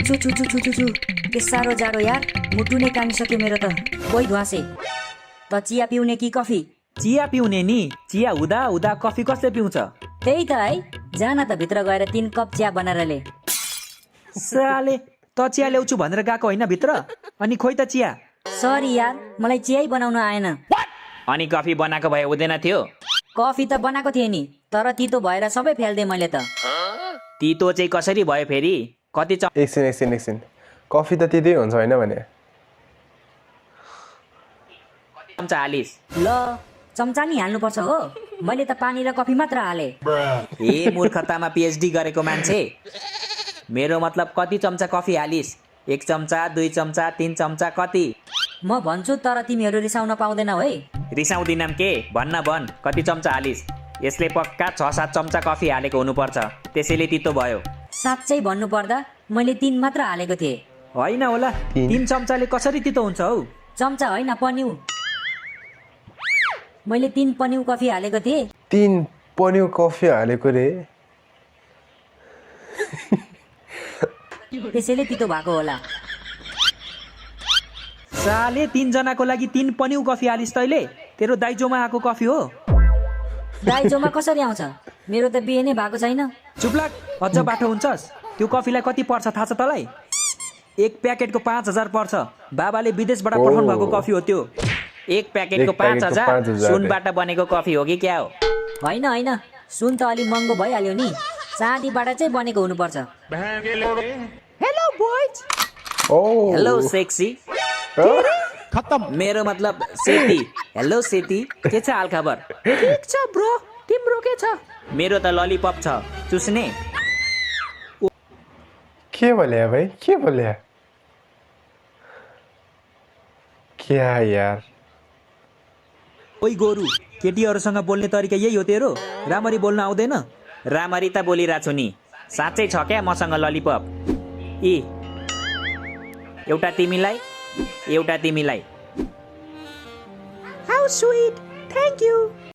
छु छु छु छु छु छु के साह्रो जाडो यार, मुटु नै कामिसक्यो मेरो त। कोही ध्वासे त चिया पिउने कि कफी? चिया पिउने नि। चिया हुँदा हुँदा कफी कसले पिउँछ? त्यही त है, जान त भित्र गएर 3 कप चिया बनाएर ले। साले त चिया ल्याउँछु भनेर गएको होइन भित्र, अनि खोइ त चिया। सरी यार, मलाई चियै बनाउन आएन। अनि कफी बनाएको भए हुँदैन थियो? कफी त बनाएको थिएँ नि, तर तितो भएर सबै फ्याल्दिएँ मैले त। तितो चाहिँ कसरी भयो फेरि? कति एकछिन कफी त त्यतै हुन्छ होइन भने? चम्चा हालिस? ल, चम्चा नि हाल्नुपर्छ हो? मैले त पानी र कफी मात्र हालेँ। ए मूर्खतामा पिएचडी गरेको मान्छे, मेरो मतलब कति चम्चा कफी हालिस? 1 चम्चा, 2 चम्चा, 3 चम्चा, कति? म भन्छु तर तिमीहरू रिसाउन पाउँदैनौ है। रिसाउँदिनम के? भन कति चम्चा हालिस? यसले पक्का 6-7 चम्चा कफी हालेको हुनुपर्छ, त्यसैले तितो भयो। साँच्चै भन्नुपर्दा मैले 3 मात्र हालेको थिएँ। होइन होला, 3 चम्चाले कसरी तितो हुन्छ हौ? चम्चा होइन, पन्यु। मैले 3 पन्यु कफी हालेको थिएँ। 3 पन्यु कफी हालेको रे? त्यसैले तितो भएको होला। साले 3 जनाको लागि 3 पन्यु कफी हालिस तैले? तेरो दाइजोमा आएको कफी हो? दाइजोमा कसरी आउँछ? मेरो त बिहे नै भएको छैन। चुप्लाक, अझ बाठो हुन्छस्। त्यो कफीलाई कति पर्छ थाहा छ तँलाई? 1 प्याकेटको 5000 पर्छ। बाबाले विदेशबाट पठाउनु भएको कफी हो त्यो। 1 प्याकेटको 5000? सुनबाट बनेको कफी हो कि क्या हो? होइन, सुन त अलि महँगो भइहाल्यो नि, चाँदीबाट चाहिँ बनेको हुनुपर्छ। Hello boys. ओ हेलो सेक्सी। मेरो मतलब सेती। हेलो सेती, के छ हाल खबर? ठीक छ ब्रो, तिम्रो के छ? मेरो त ललिपप छ, चुस्ने? के बोले भाइ, के बोले? क्या यार? ओइ गोरु, केटीहरूसँग बोल्ने तरिका यही हो तेरो? राम्ररी बोल्न आउँदैन? राम्ररी त बोलिरहेको छु नि। साँच्चै छ क्या मसँग ललिपप? एउटा तिमीलाई, एउटा तिमीलाई। How sweet, thank you.